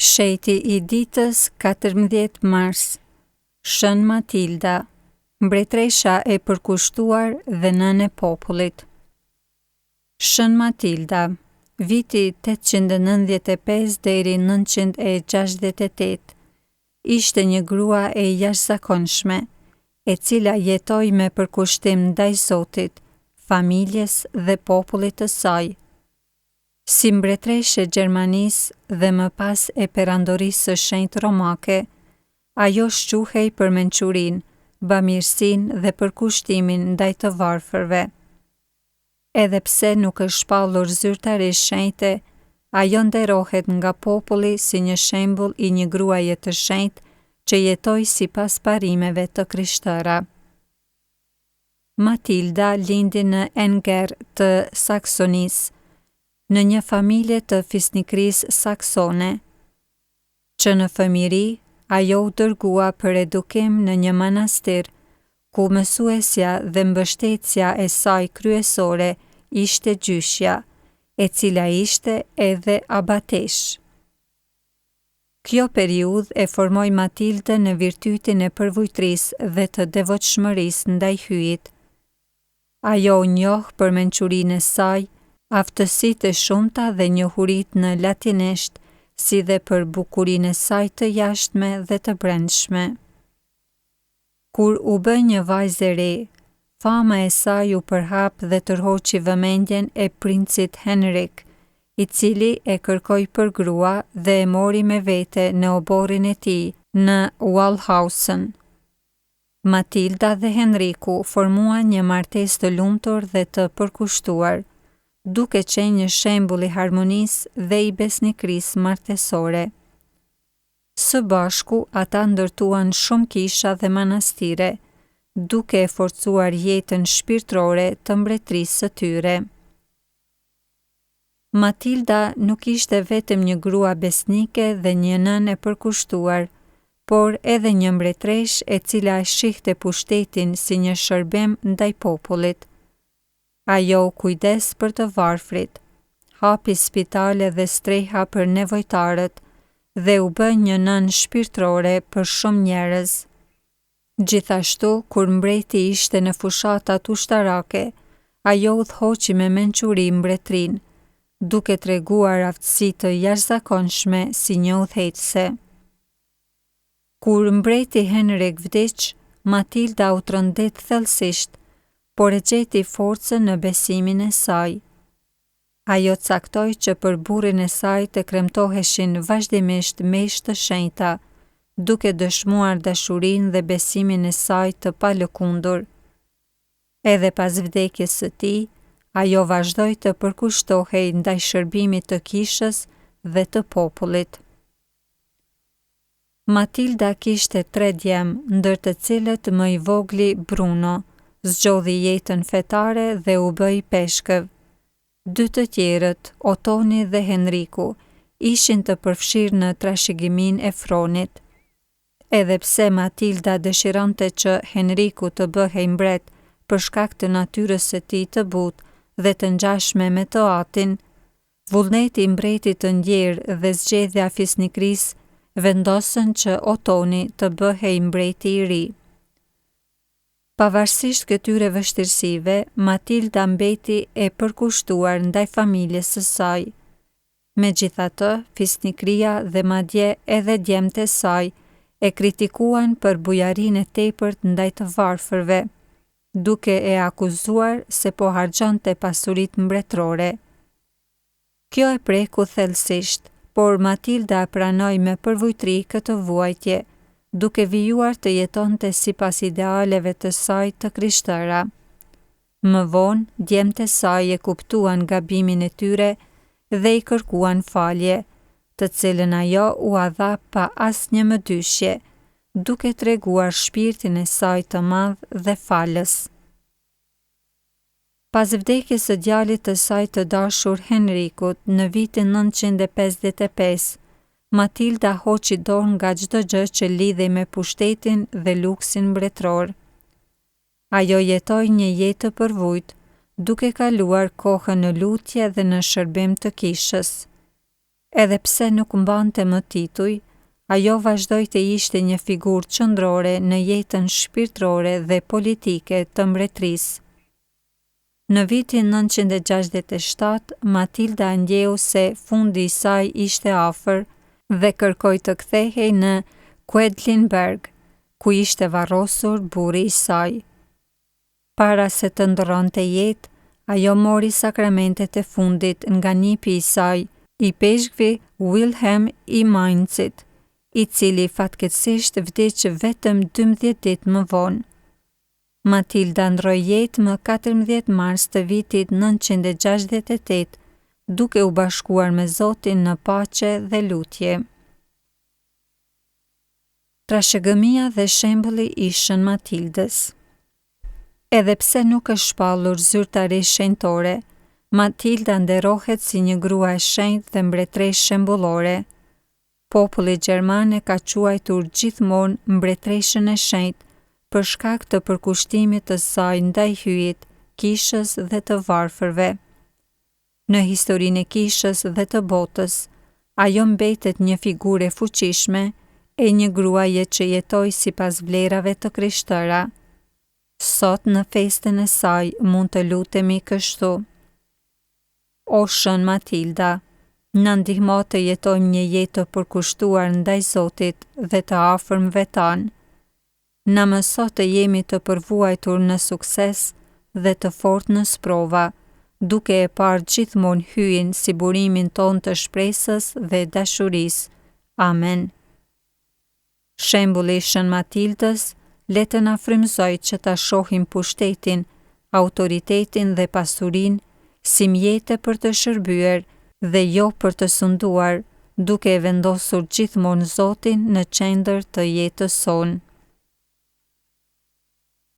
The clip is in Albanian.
Sheti I ditës 14 mars. Shën Matilda, mbretëresha e përkushtuar dhe nënë e popullit. Shën Matilda, viti 895 deri 968, ishte një grua e jashtëzakonshme, e cila jetoi me përkushtim ndaj Zotit, familjes dhe popullit të saj. Si mbretëreshe e Gjermanisë dhe më pas e perandorisë së shenjtë romake, ajo shquhej për mençurinë, bamirësinë dhe përkushtimin ndaj të varfërve. Edhe pse nuk është shpallur zyrtarisht shenjte, ajo nderohet nga populli si një shembull I një gruaje të shenjtë që jetoi sipas parimeve të krishterë. Matilda lindi në Enger të Saksonisë, në një familje të fisnikrisë saksone, që në fëmijëri ajo u dërgua për edukim në një manastir, ku mësuesja dhe mbështetësja e saj kryesore ishte gjyshja, e cila ishte edhe abatesh. Kjo periudhë e formoi Matildën në virtytin e përvujtrisë dhe të devotshmërisë ndaj hyjit. Ajo u njoh për mençurinë e saj, aftësitë e shumta dhe njohuritë në latinisht, si dhe për bukurinë e saj të jashtme dhe të brendshme. Kur u bë një vajzë e re, fama e saj u përhap dhe tërhoqi vëmendjen e princit Henrik, I cili e kërkoi për grua dhe e mori me vete në oborrin e tij në Wallhausen. Matilda dhe Henriku formuan një martesë të lumtur dhe të përkushtuar, duke qenë një shembull I harmonisë dhe I besnikërisë martesore. Së bashku ata ndërtuan shumë kisha dhe manastire, duke e forcuar jetën shpirtërore të mbretërisë së tyre. Matilda nuk ishte vetëm një grua besnike dhe një nënë e përkushtuar, por edhe një mbretëreshe e cila e shihte pushtetin si një shërbim ndaj popullit. Ajo u kujdes për të varfrit, hapi spitale dhe streha për nevojtarët dhe u bë një nënë shpirtërore për shumë njerëz. Gjithashtu, kur mbreti ishte në fushatat ushtarake, ajo udhëhoqi me mençuri mbretërinë, duke treguar aftësi të jashtëzakonshme si një udhëheqëse. Kur mbreti Henrik vdiq, Matilda u trondit thellësisht, por e gjeti forcën në besimin e saj. Ajo caktoi që për burrin e saj të kremtoheshin vazhdimisht meshë të shenjta, duke dëshmuar dashurinë dhe besimin e saj të palëkundur. Edhe pas vdekjes së tij, ajo vazhdoi të përkushtohej ndaj shërbimit të kishës dhe të popullit. Matilda kishte 3 djemë, ndër të cilët më I vogli Bruno zgjodhi jetën fetare dhe u bë I peshkëv. 2 të tjerët, Otoni dhe Henriku, ishin të përfshirë në trashëgiminë e Fronit. Edhe pse Matilda dëshironte që Henriku të bëhej mbret për shkak të natyrës së tij të butë dhe të ngjashme me të atin, vullneti I mbretit të ndjerë dhe zgjedhja fisnikrisë vendosën që Otoni të bëhej mbreti I ri. Pavarësisht këtyre vështirësive, Matilda mbeti e përkushtuar ndaj familjes së saj. Megjithatë, fisnikria dhe madje edhe djemtë e saj e kritikuan për bujarinë e tepërt ndaj të varfërve, duke e akuzuar se po harxhonte pasuritë mbretërore. Kjo e preku thellësisht, por Matilda pranoi me përvujtri këtë vuajtje, duke vijuar të jetonte sipas idealeve të saj të krishtera. Më vonë, djemtë e saj e kuptuan gabimin e tyre dhe I kërkuan falje, të cilën ajo u dha pa asnjë mëdyshje, duke treguar shpirtin e saj të madh dhe falës. Pas vdekjes së djalit të saj të dashur Henrikut në vitin 955, Matilda hoqi dorë nga çdo gjë që lidhej me pushtetin dhe luksin mbretëror. Ajo jetoi një jetë të përvujt, duke kaluar kohën në lutje dhe në shërbim të kishës. Edhe pse nuk mbante më tituj, ajo vazhdoi të ishte një figurë qendrore në jetën shpirtërore dhe politike të mbretërisë. Në vitin 967, Matilda ndjeu se fundi i saj ishte afër dhe kërkoi të kthehej në Quedlinburg, ku ishte varrosur burri i saj. Para se të ndronte jetë, ajo mori sakramentet e fundit nga nipi i saj, i peshkvi Wilhelm i Mainzit, i cili fatkeqësisht vdiq vetëm 12 ditë më vonë. Matilda ndroi jetë më 14 mars të vitit 968, duke u bashkuar me Zotin në paqe dhe lutje. Trashëgëmia dhe shembulli i Shën Matildës. Edhe pse nuk është shpallur zyrtarisht shenjtore, Matilda nderohet si një grua e shenjtë dhe mbretëresë shembullore. Populli gjerman e ka quajtur gjithmonë mbretëreshën e shenjtë për shkak të përkushtimit të saj ndaj hyjit, kishës dhe të varfërve. Në historinë e kishës dhe të botës, ajo mbetet një figurë e fuqishme e një gruaje që jetoi sipas vlerave të krishtëra. Sot në festën e saj mund të lutemi kështu: O Shën Matilda, na ndihmo të jetojmë një jetë të përkushtuar ndaj Zotit dhe të afërmëve tanë. Na mëso të jemi të përvuajtur në sukses dhe të fortë në sprova, duke e parë gjithmonë hyjin si burimin ton të shpresës dhe dashurisë. Amen. Shembulli i Shën Matildës le të na frymëzojë që ta shohim pushtetin, autoritetin dhe pasurinë si mjete për të shërbyer dhe jo për të sunduar, duke e vendosur gjithmonë Zotin në qendër të jetës sonë.